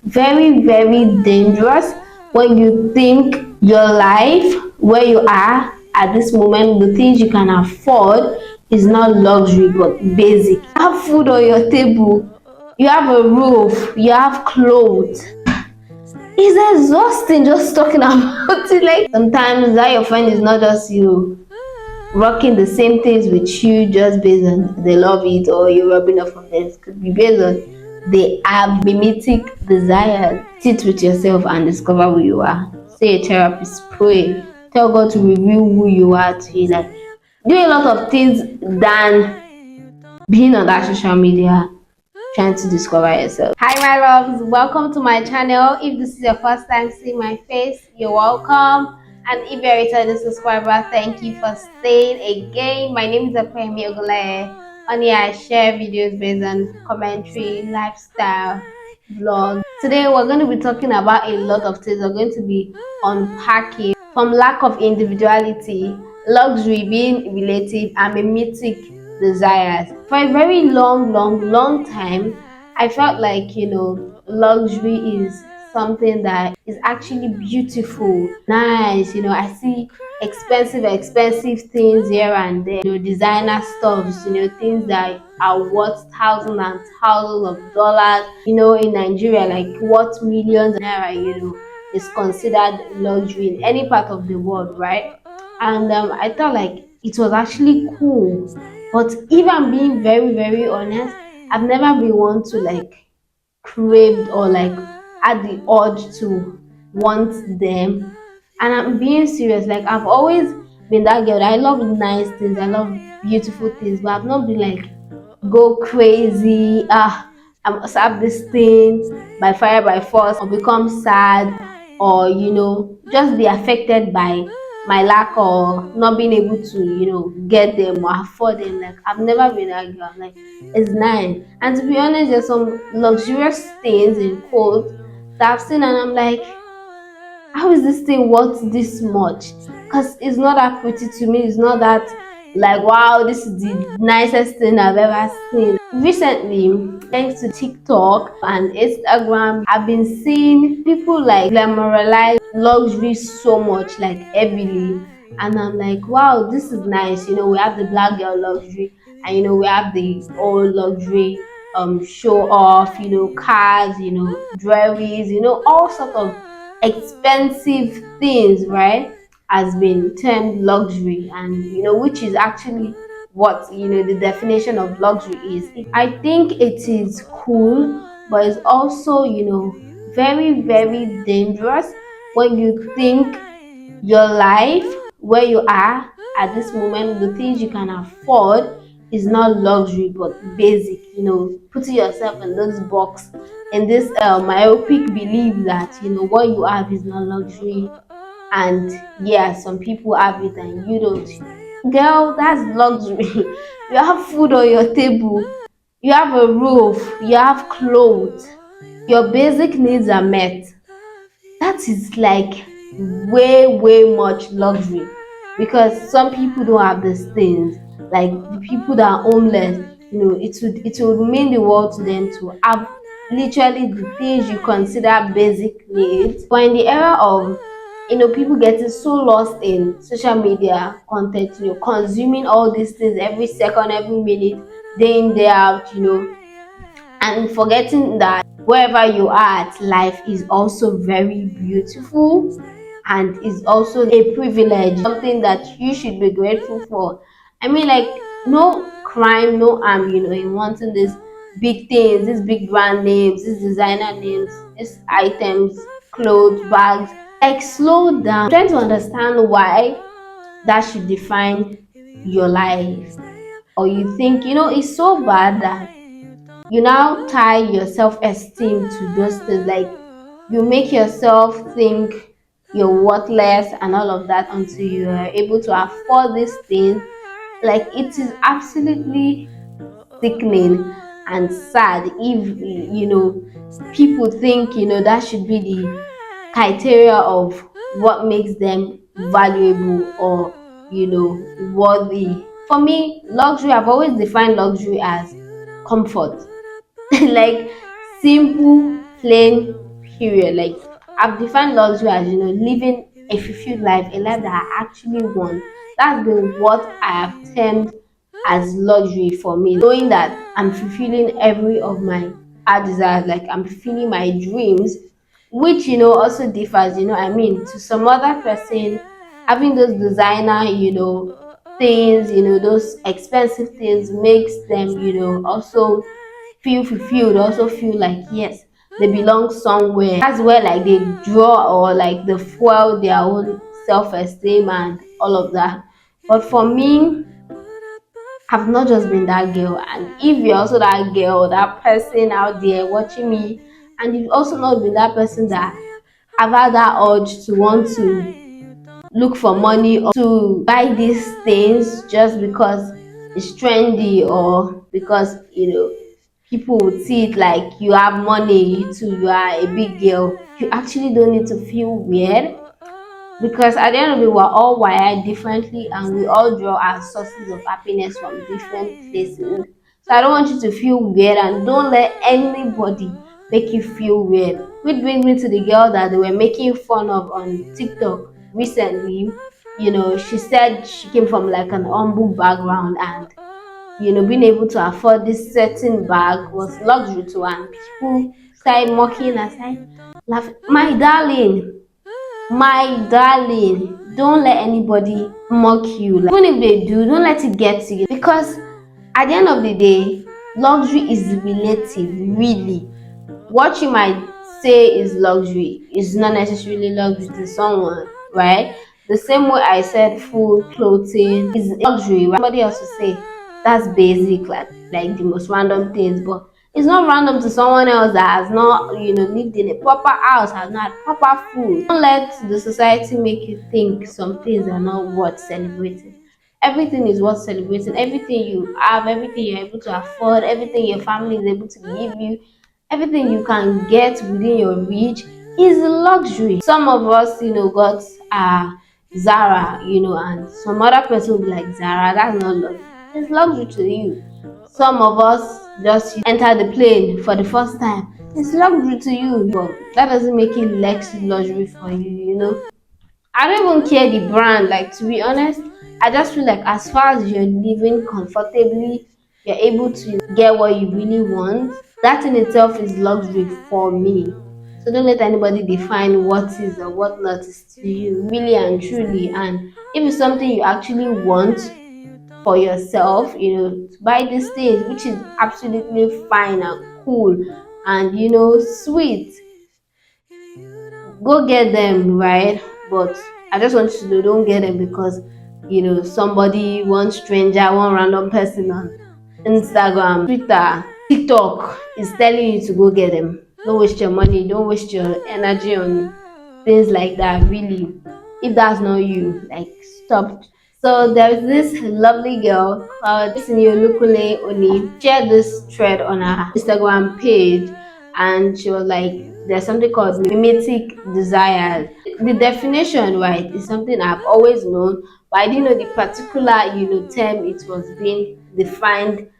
very, very dangerous when you think your life, where you are at this moment, the things you can afford is not luxury but basic. You have food on your table, you have a roof, you have clothes. It's exhausting just talking about it. Like sometimes that your friend is not just you rocking the same things with you just based on they love it or you're rubbing off on them. It could be based on they have mimetic desires. Sit with yourself and discover who you are. Say a therapist, pray, tell God to reveal who you are to you. Like do a lot of things than being on that social media trying to discover yourself. Hi my loves, welcome to my channel. If this is your first time seeing my face, you're welcome. And if you're a returning subscriber, thank you for staying again. My name is Akemi Ogule. On here I share videos based on commentary, lifestyle, vlog. Today we're going to be talking about a lot of things. We're going to be unpacking from lack of individuality, luxury being relative, and mimetic desires. For a very long time, I felt like, luxury is something that is actually beautiful, nice. I see expensive things here and there, designer stuffs, things that are worth thousands and thousands of dollars, in Nigeria, like worth millions of naira, is considered luxury in any part of the world, right? And I thought like it was actually cool. But if I'm being very honest, I've never been one to like craved or like had the urge to want them. And I'm being serious, like I've always been that girl. I love nice things, I love beautiful things, but I've not been like go crazy. I must have this thing by fire by force, or become sad, or just be affected by my lack or not being able to get them or afford them. Like I've never been that girl. Like it's nice, and to be honest, there's some luxurious things in quotes that I've seen and I'm like, how is this thing worth this much? Because it's not that pretty to me. It's not that like wow, this is the nicest thing I've ever seen. Recently, thanks to TikTok and Instagram, I've been seeing people like glamorize luxury so much, like heavily, and I'm like, wow, this is nice. We have the black girl luxury, and we have the old luxury show off, cars, jewelries, all sort of expensive things, right, has been termed luxury, and which is actually what the definition of luxury is. I think it is cool, but it's also very dangerous when you think your life, where you are at this moment, the things you can afford is not luxury but basic. Putting yourself in this box, in this myopic belief that what you have is not luxury, and yeah, some people have it and you don't. Girl, that's luxury. You have food on your table, you have a roof, you have clothes, your basic needs are met. That is like way much luxury, because some people don't have these things. Like the people that are homeless, it would mean the world to them to have literally the things you consider basic needs. But in the era of people getting so lost in social media content, consuming all these things every second, every minute, day in day out, and forgetting that wherever you are at, life is also very beautiful and is also a privilege, something that you should be grateful for. I mean, like, no crime, no harm, in wanting these big things, these big brand names, these designer names, these items, clothes, bags. Like, slow down. I'm trying to understand why that should define your life. Or you think, it's so bad that you now tie your self-esteem to those things. Like you make yourself think you're worthless and all of that until you are able to afford these things. Like it is absolutely sickening and sad if people think that should be the criteria of what makes them valuable or worthy. For me, luxury, I've always defined luxury as comfort. Like simple, plain period. Like, I've defined luxury as, living a fulfilled life, a life that I actually want. That's been what I have termed as luxury for me. Knowing that I'm fulfilling every of my heart desires, like I'm fulfilling my dreams, which also differs, I mean, to some other person, having those designer, things, those expensive things makes them, also feel fulfilled, also feel like yes, they belong somewhere. That's where like they draw or like they fuel their own self-esteem and all of that. But for me, I've not just been that girl. And if you're also that girl, that person out there watching me, and you've also not been that person that I've had that urge to want to look for money or to buy these things just because it's trendy, or because people would see it like you have money, you too, you are a big girl. You actually don't need to feel weird, because at the end of it, we're all wired differently and we all draw our sources of happiness from different places. So I don't want you to feel weird, and don't let anybody make you feel weird. Which brings me to the girl that they were making fun of on TikTok recently. She said she came from like an humble background, and being able to afford this certain bag was luxury to her, and people started mocking her, started laughing. My darling, don't let anybody mock you. Like, even if they do, don't let it get to you, because at the end of the day, luxury is relative, really. What you might say is luxury is not necessarily luxury to someone, right? The same way I said food, clothing is luxury, right? Somebody else will say that's basic, like the most random things, but it's not random to someone else that has not, lived in a proper house, has not had proper food. Don't let the society make you think some things are not worth celebrating. Everything is worth celebrating. Everything you have, everything you're able to afford, everything your family is able to give you, everything you can get within your reach is luxury. Some of us, got Zara, and some other person will be like, Zara, that's not luxury. It's luxury to you. Some of us just enter the plane for the first time. It's luxury to you, but that doesn't make it less luxury for you. I don't even care the brand. Like, to be honest, I just feel like as far as you're living comfortably, you're able to get what you really want. That in itself is luxury for me. So don't let anybody define what is or what not is to you, really and truly. And if it's something you actually want for yourself, to buy these things, which is absolutely fine and cool and sweet, go get them, right? But I just want you to know, don't get them because somebody, one stranger, one random person on Instagram, Twitter, TikTok is telling you to go get them. Don't waste your money, don't waste your energy on things like that, really. If that's not you, like, stop. So there's this lovely girl called Lukule Oni, shared this thread on her Instagram page, and she was like, there's something called mimetic desires. The definition, right, is something I've always known, but I didn't know the particular term it was being defined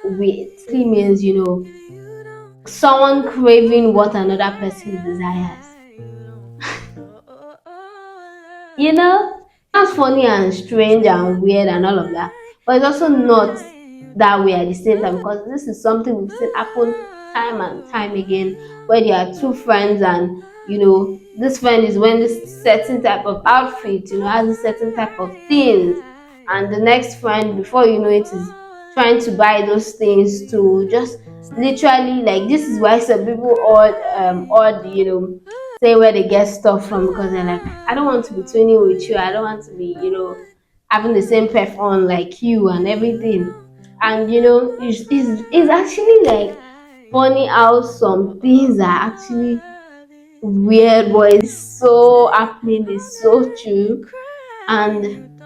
with. It means someone craving what another person desires. Sounds funny and strange and weird and all of that, but it's also not that way at the same time, because this is something we've seen happen time and time again, where there are two friends, and this friend is wearing this certain type of outfit, has a certain type of things, and the next friend, before you know it, is trying to buy those things to just literally, like, this is why some people say where they get stuff from, because they're like, I don't want to be twinning with you, I don't want to be having the same perf on like you and everything. And it's actually like funny how some things are actually weird, but it's so happening, it's so true. And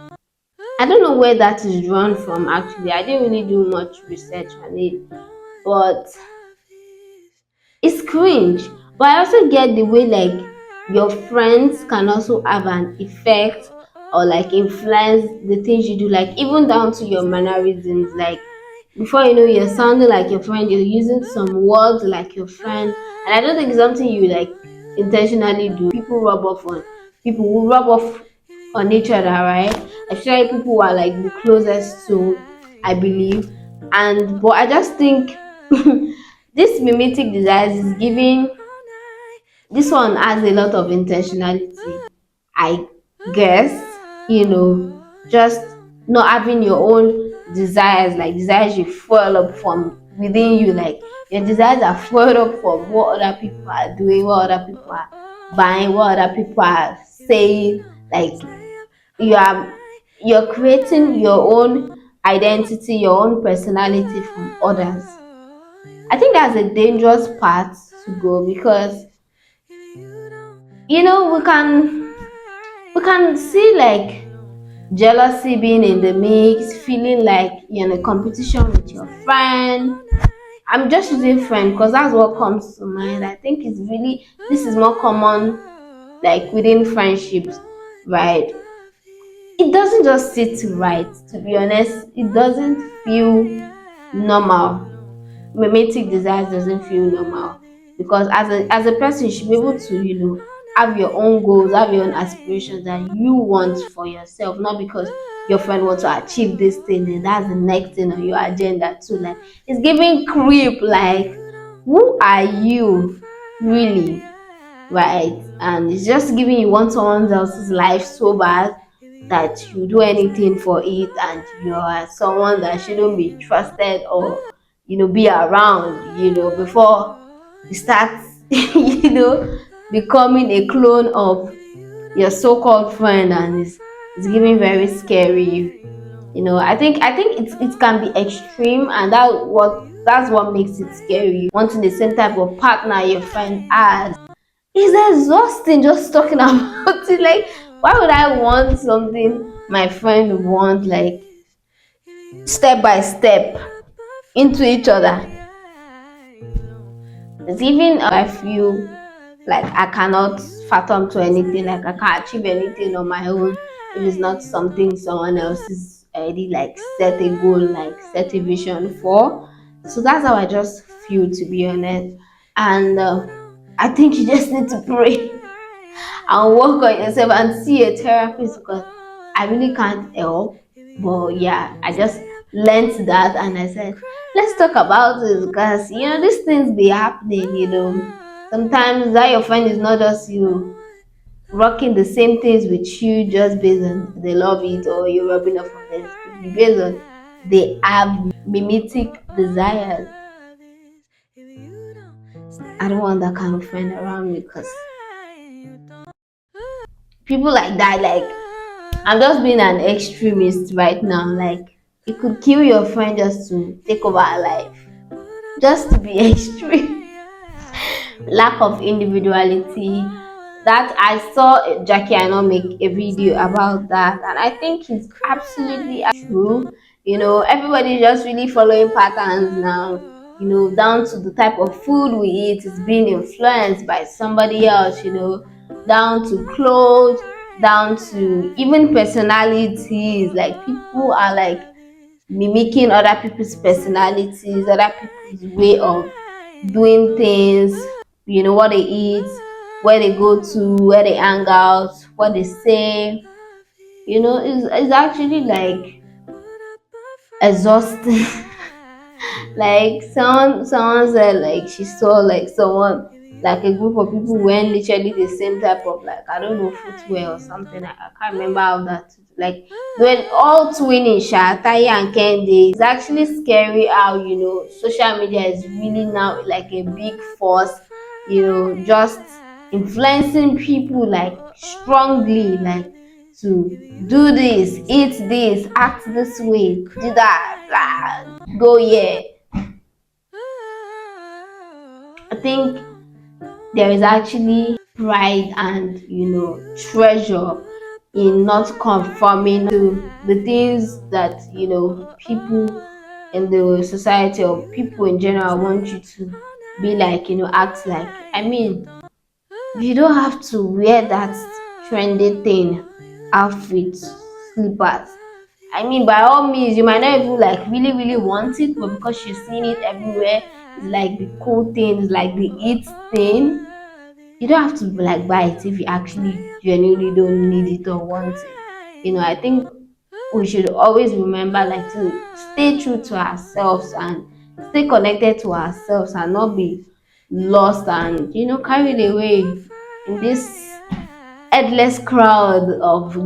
I don't know where that is drawn from. Actually, I didn't really do much research on it, but it's cringe. But I also get the way, like, your friends can also have an effect or like influence the things you do, like even down to your mannerisms. Like, before you know, you're sounding like your friend, you're using some words like your friend, and I don't think it's something you like intentionally do. People rub off on people who rub off on each other, right? Especially people who are like the closest to, I believe. And but I just think this mimetic desires is giving, this one has a lot of intentionality, I guess, just not having your own desires, like desires you fuel up from within you, like your desires are fueled up from what other people are doing, what other people are buying, what other people are saying. Like you are you're creating your own identity, your own personality from others. I think that's a dangerous path to go because we can see like jealousy being in the mix, feeling like you're in a competition with your friend. I'm just using friend because that's what comes to mind. I think this is more common like within friendships, right? It doesn't just sit right, to be honest. It doesn't feel normal. Mimetic desires doesn't feel normal because as a person you should be able to have your own goals, have your own aspirations that you want for yourself, not because your friend wants to achieve this thing and that's the next thing on your agenda too. Like it's giving creep, like who are you really, right? And it's just giving you want someone else's life so bad that you do anything for it, and you are someone that shouldn't be trusted or be around, before you start becoming a clone of your so-called friend, and it's giving very scary. I think it can be extreme, and that's what makes it scary. Wanting the same type of partner your friend has, it's exhausting just talking about it. Like, why would I want something my friend would want, like step by step into each other? It's even I feel like I cannot fathom to anything, like I can't achieve anything on my own if it's not something someone else is already like set a goal, like set a vision for. So that's how I just feel, to be honest. And I think you just need to pray and work on yourself and see a therapist because I really can't help. But yeah, I just learned that and I said, let's talk about it because these things be happening. Sometimes that your friend is not just rocking the same things with you just based on they love it or you're rubbing off on them. It be based on they have mimetic desires. I don't want that kind of friend around me because people like that, like I'm just being an extremist right now. Like you could kill your friend just to take over her life, just to be extreme. Lack of individuality. That I saw Jackie I know make a video about that, and I think it's absolutely true. Everybody just really following patterns now. Down to the type of food we eat is being influenced by somebody else. Down to clothes, down to even personalities. Like people are like mimicking other people's personalities, other people's way of doing things, what they eat, where they go to, where they hang out, what they say. It's actually like exhausting. Like someone said like she saw like someone, like a group of people wearing literally the same type of, like, I don't know, footwear or something. I can't remember how that, like when all twinning Taye and Kende. It's actually scary how social media is really now like a big force, just influencing people like strongly, like to do this, eat this, act this way, do that, blah, go here. I think there is actually pride and treasure in not conforming to the things that people in the society or people in general want you to be like, act like. I mean, you don't have to wear that trendy thing, outfit, slippers. I mean, by all means, you might not even like really, really want it, but because you're seeing it everywhere, it's like the cool thing, it's like the it thing. You don't have to like buy it if you actually genuinely don't need it or want it. I think we should always remember like to stay true to ourselves and stay connected to ourselves and not be lost and carried away in this endless crowd of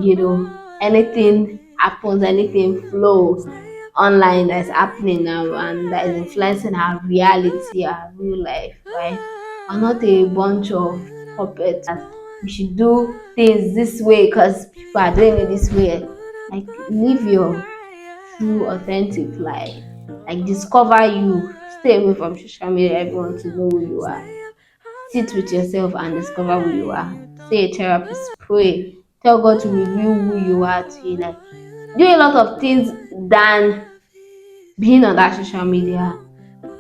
anything happens, anything flow online that's happening now and that is influencing our reality, our real life, right? We're not a bunch of puppets that we should do things this way because people are doing it this way. Like, live your true authentic life. Like, discover you. Stay away from social media. Everyone to know who you are. Sit with yourself and discover who you are. See a therapist, pray, tell God to reveal who you are to you. Like, do a lot of things than being on that social media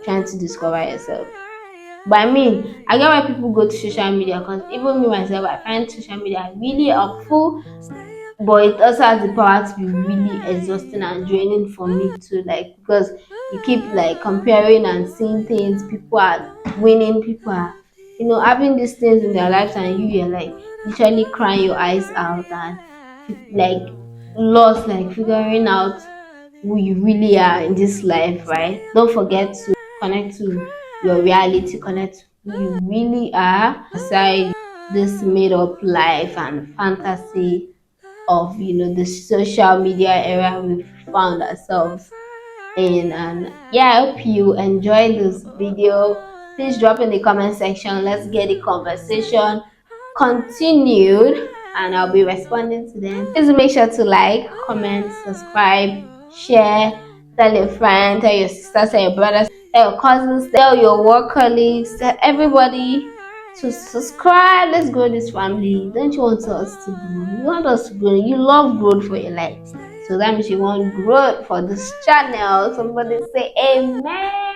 trying to discover yourself. But I mean, I get why people go to social media because even me myself, I find social media really helpful, but it also has the power to be really exhausting and draining for me too. Like, because you keep like comparing and seeing things, people are winning, people are, having these things in their lives, and you're like literally crying your eyes out and like lost, like figuring out who you really are in this life, right? Don't forget to connect to your reality, connect to who you really are aside this made up life and fantasy of the social media era we've found ourselves in. And yeah, I hope you enjoyed this video. Please drop in the comment section, let's get the conversation continued and I'll be responding to them. Please make sure to like, comment, subscribe, share, tell your friend, tell your sisters, tell your brothers, tell your cousins, tell your work colleagues, tell everybody to subscribe. Let's grow this family. Don't you want us to grow? You want us to grow. You love growth for your life. So that means you want growth for this channel. Somebody say amen.